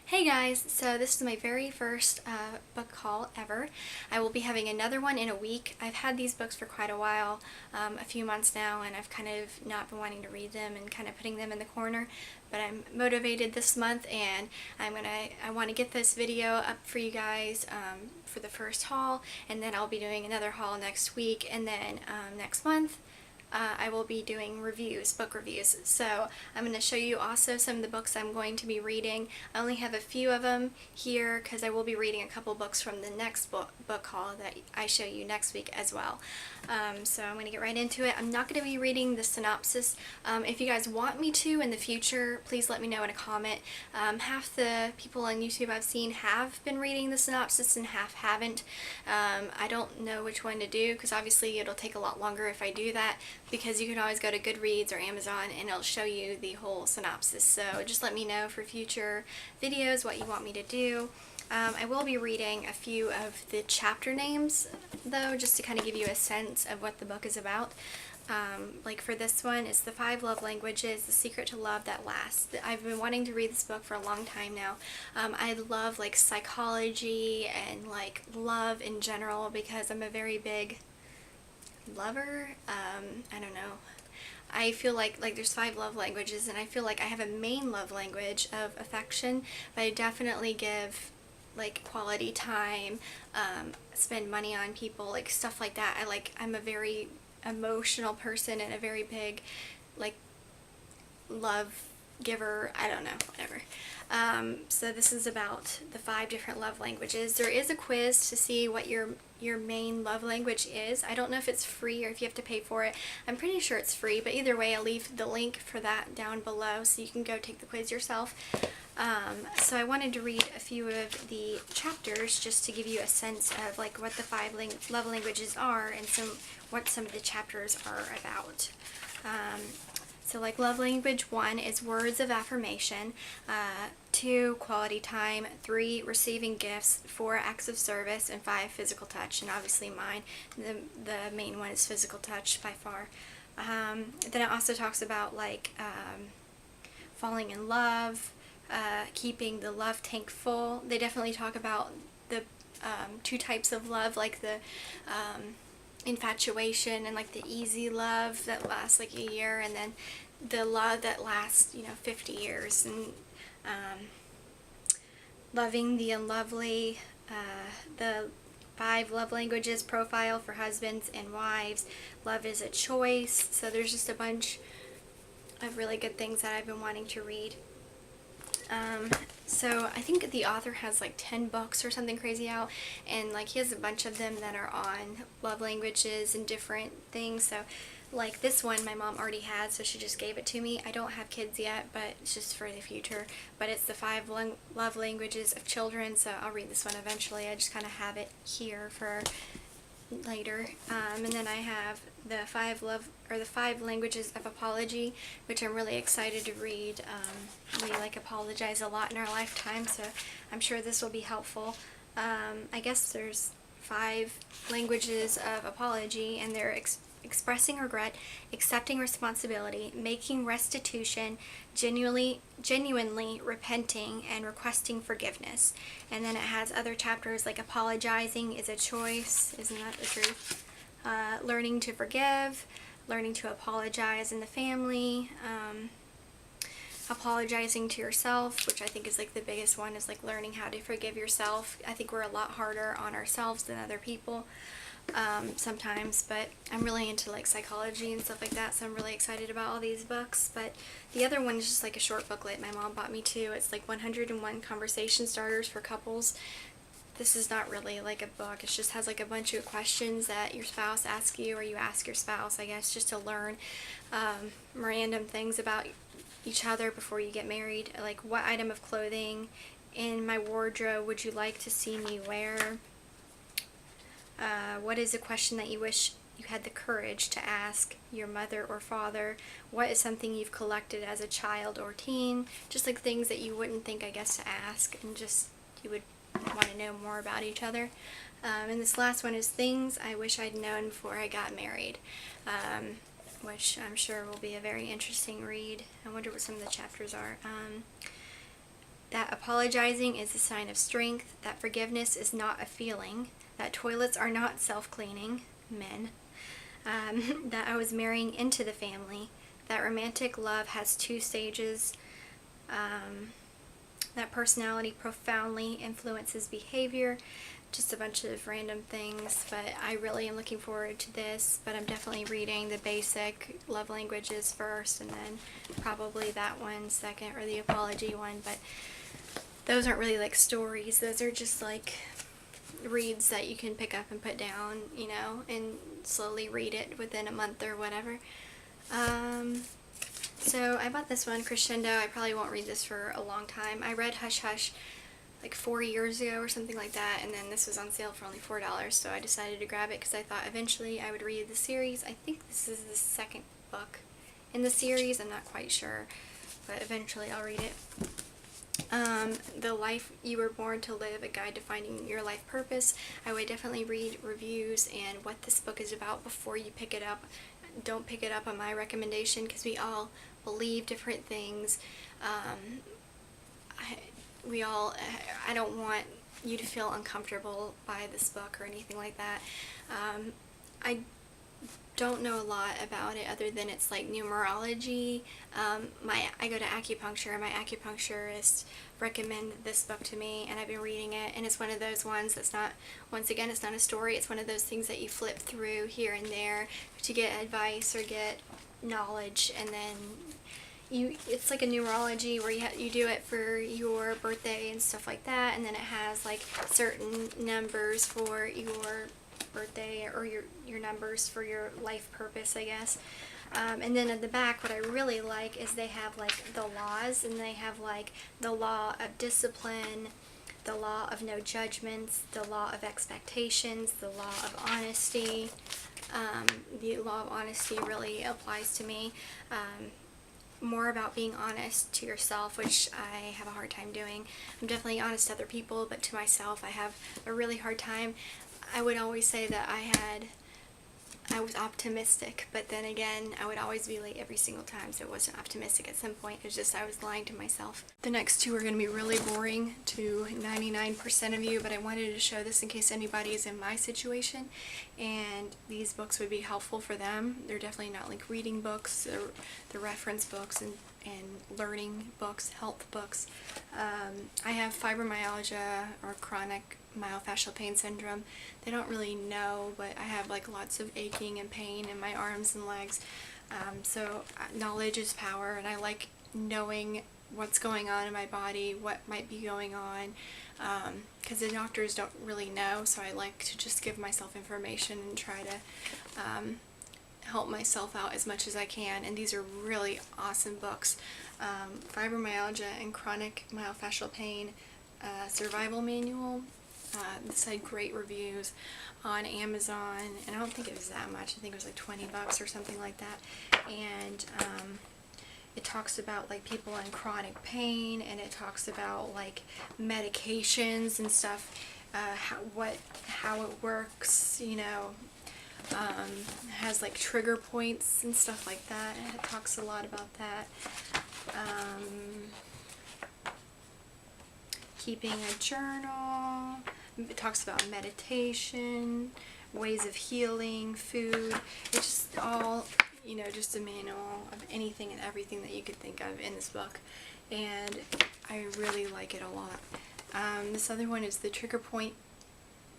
Hey guys, so this is my very first book haul ever. I will be having another one in a week. I've had these books for quite a while, a few months now, and I've kind of not been wanting to read them and kind of putting them in the corner, but I'm motivated this month and I want to get this video up for you guys for the first haul, and then I'll be doing another haul next week, and then next month I will be doing book reviews. So I'm going to show you also some of the books I'm going to be reading. I only have a few of them here because I will be reading a couple books from the next book haul that I show you next week as well. So I'm going to get right into it. I'm not going to be reading the synopsis. If you guys want me to in the future, please let me know in a comment. Half the people on YouTube I've seen have been reading the synopsis and half haven't. I don't know which one to do because obviously it'll take a lot longer if I do that, because you can always go to Goodreads or Amazon and it'll show you the whole synopsis. So just let me know for future videos what you want me to do. I will be reading a few of the chapter names though, just to kind of give you a sense of what the book is about. Like for this one, it's The 5 Love Languages, The Secret to Love That Lasts. I've been wanting to read this book for a long time now. I love like psychology and like love in general because I'm a very big lover. I don't know. I feel like there's 5 love languages, and I feel like I have a main love language of affection, but I definitely give like quality time, spend money on people, like stuff like that. I'm a very emotional person and a very big like love giver. I don't know, whatever. So this is about the 5 different love languages. There is a quiz to see what your main love language is. I don't know if it's free or if you have to pay for it. I'm pretty sure it's free, but either way I'll leave the link for that down below so you can go take the quiz yourself. So I wanted to read a few of the chapters just to give you a sense of like what the 5 love languages are and what some of the chapters are about. So like love language 1 is words of affirmation, 2 quality time, 3 receiving gifts, 4 acts of service, and 5 physical touch. And obviously mine, the main one is physical touch by far. Then it also talks about like falling in love, keeping the love tank full. They definitely talk about the 2 types of love, like the infatuation and like the easy love that lasts like a year, and then the love that lasts 50 years, and loving the unlovely, the 5 love languages profile for husbands and wives, love is a choice. So there's just a bunch of really good things that I've been wanting to read. So I think the author has like 10 books or something crazy out, and like he has a bunch of them that are on love languages and different things. So like this one my mom already had, so she just gave it to me. I don't have kids yet, but it's just for the future. But it's the 5 love languages of children, so I'll read this one eventually. I just kind of have it here for later. And then I have the 5 languages of apology, which I'm really excited to read. We like apologize a lot in our lifetime, so I'm sure this will be helpful. I guess there's 5 languages of apology, and they're expressing regret, accepting responsibility, making restitution, genuinely repenting, and requesting forgiveness. And then it has other chapters like apologizing is a choice, isn't that the truth? Learning to forgive, learning to apologize in the family, apologizing to yourself, which I think is like the biggest one, is like learning how to forgive yourself. I think we're a lot harder on ourselves than other people sometimes, but I'm really into like psychology and stuff like that, so I'm really excited about all these books. But the other one is just like a short booklet my mom bought me too. It's like 101 conversation starters for couples. This is not really like a book. It just has like a bunch of questions that your spouse asks you, or you ask your spouse, I guess, just to learn random things about each other before you get married. Like, what item of clothing in my wardrobe would you like to see me wear? What is a question that you wish you had the courage to ask your mother or father? What is something you've collected as a child or teen? Just like things that you wouldn't think, I guess, to ask, and just you would want to know more about each other. And this last one is things I wish I'd known before I got married, which I'm sure will be a very interesting read. I wonder what some of the chapters are. that apologizing is a sign of strength, that forgiveness is not a feeling, that toilets are not self-cleaning, men, that I was marrying into the family, that romantic love has 2 stages, that personality profoundly influences behavior, just a bunch of random things, but I really am looking forward to this, but I'm definitely reading the basic love languages first, and then probably that one second, or the apology one, but those aren't really like stories. Those are just like reads that you can pick up and put down, you know, and slowly read it within a month or whatever. So I bought this one, Crescendo. I probably won't read this for a long time. I read Hush Hush like 4 years ago or something like that, and then this was on sale for only $4, so I decided to grab it because I thought eventually I would read the series. I think this is the 2nd book in the series. I'm not quite sure, but eventually I'll read it. The Life You Were Born to Live, A Guide to Finding Your Life Purpose. I would definitely read reviews and what this book is about before you pick it up. Don't pick it up on my recommendation, because we all believe different things. I don't want you to feel uncomfortable by this book or anything like that. I don't know a lot about it other than it's like numerology. I go to acupuncture, and my acupuncturist recommended this book to me, and I've been reading it, and it's one of those ones that's not, once again, it's not a story. It's one of those things that you flip through here and there to get advice or get knowledge, and then it's like a numerology where you do it for your birthday and stuff like that, and then it has like certain numbers for your birthday, or your numbers for your life purpose, I guess. And then at the back, what I really like is they have like the laws, and they have like the law of discipline, the law of no judgments, the law of expectations, the law of honesty. The law of honesty really applies to me. More about being honest to yourself, which I have a hard time doing. I'm definitely honest to other people, but to myself I have a really hard time. I would always say that I was optimistic, but then again, I would always be late every single time, so it wasn't optimistic at some point. It was just I was lying to myself. The next 2 are going to be really boring to 99% of you, but I wanted to show this in case anybody is in my situation, and these books would be helpful for them. They're definitely not like reading books. They're reference books and learning books, health books. I have fibromyalgia, or chronic myofascial pain syndrome. They don't really know, but I have like lots of aching and pain in my arms and legs. So knowledge is power, and I like knowing what's going on in my body, what might be going on, because the doctors don't really know, so I like to just give myself information and try to help myself out as much as I can. And these are really awesome books. Fibromyalgia and Chronic Myofascial Pain Survival Manual. This had great reviews on Amazon, and I don't think it was that much. I think it was like $20 or something like that. And it talks about like people in chronic pain, and it talks about like medications and stuff, how it works, you know. Has like trigger points and stuff like that. It talks a lot about that. Keeping a journal. It talks about meditation, ways of healing, food. It's just all, you know, just a manual of anything and everything that you could think of in this book, and I really like it a lot. This other one is the Trigger Point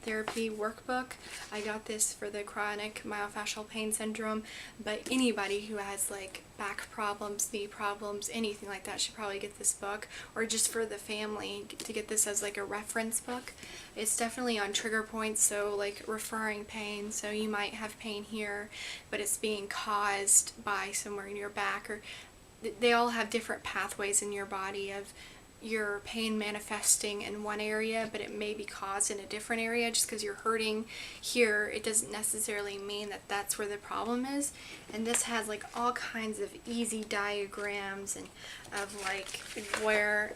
Therapy Workbook. I got this for the chronic myofascial pain syndrome, but anybody who has like back problems, knee problems, anything like that should probably get this book, or just for the family to get this as like a reference book. It's definitely on trigger points, so like referring pain, so you might have pain here, but it's being caused by somewhere in your back, or they all have different pathways in your body of your pain manifesting in one area, but it may be caused in a different area. Just because you're hurting here, it doesn't necessarily mean that that's where the problem is. And this has like all kinds of easy diagrams and of like where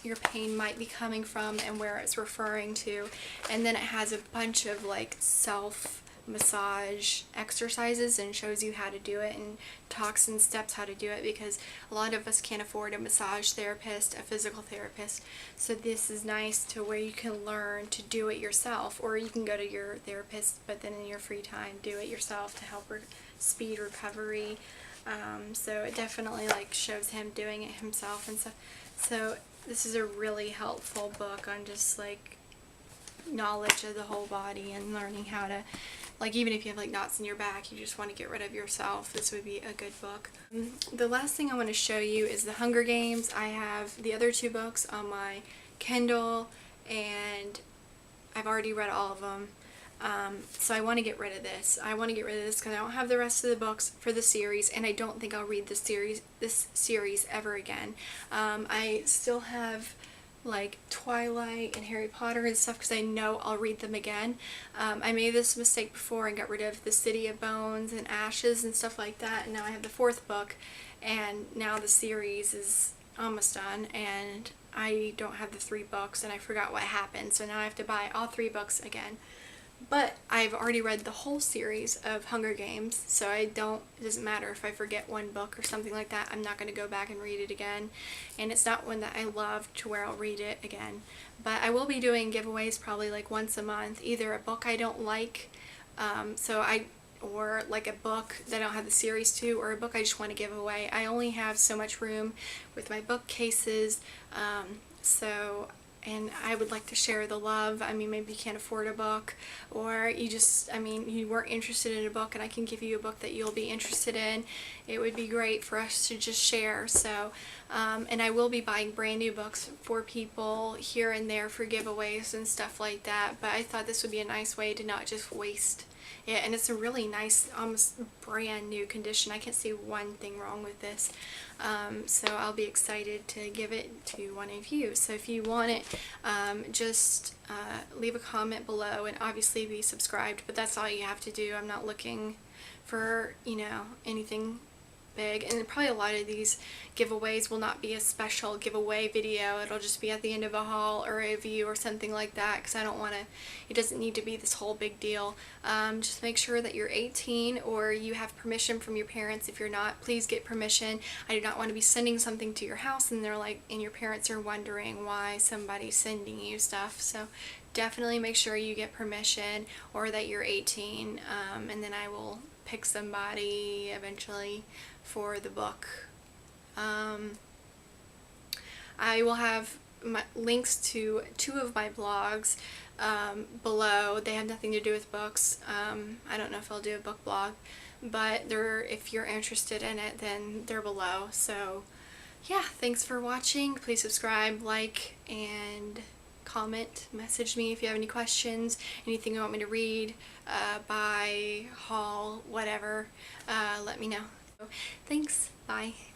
your pain might be coming from and where it's referring to, and then it has a bunch of like self massage exercises and shows you how to do it and talks in steps how to do it, because a lot of us can't afford a massage therapist, a physical therapist. So this is nice to where you can learn to do it yourself, or you can go to your therapist, but then in your free time do it yourself to help speed recovery. So it definitely like shows him doing it himself and stuff. So this is a really helpful book on just like knowledge of the whole body and learning how to, like, even if you have like knots in your back, you just want to get rid of yourself, this would be a good book. The last thing I want to show you is the Hunger Games. I have the other 2 books on my Kindle and I've already read all of them. So I want to get rid of this. I want to get rid of this because I don't have the rest of the books for the series, and I don't think I'll read this series ever again. I still have like Twilight and Harry Potter and stuff because I know I'll read them again. I made this mistake before and got rid of the City of Bones and Ashes and stuff like that, and now I have the 4th book, and now the series is almost done, and I don't have the 3 books, and I forgot what happened, so now I have to buy all 3 books again. But I've already read the whole series of Hunger Games, so it doesn't matter if I forget one book or something like that. I'm not going to go back and read it again. And it's not one that I love to where I'll read it again. But I will be doing giveaways probably like once a month, either a book I don't like, or like a book that I don't have the series to, or a book I just want to give away. I only have so much room with my bookcases, and I would like to share the love. I mean, maybe you can't afford a book, or you weren't interested in a book and I can give you a book that you'll be interested in. It would be great for us to just share. So, and I will be buying brand new books for people here and there for giveaways and stuff like that, but I thought this would be a nice way to not just waste it, and it's a really nice, almost brand new condition. I can't see one thing wrong with this. So I'll be excited to give it to one of you. So if you want it, just leave a comment below and obviously be subscribed, but that's all you have to do. I'm not looking for, anything big, and probably a lot of these giveaways will not be a special giveaway video. It'll just be at the end of a haul or a review or something like that, because I don't want to, it doesn't need to be this whole big deal. Just make sure that you're 18 or you have permission from your parents. If you're not, please get permission. I do not want to be sending something to your house and your parents are wondering why somebody's sending you stuff. So definitely make sure you get permission or that you're 18, and then I will pick somebody eventually for the book. I will have my links to 2 of my blogs below. They have nothing to do with books. I don't know if I'll do a book blog, but if you're interested in it, then they're below. So yeah, thanks for watching. Please subscribe, like, and comment, message me if you have any questions, anything you want me to read, buy, haul, whatever, let me know. Thanks, bye.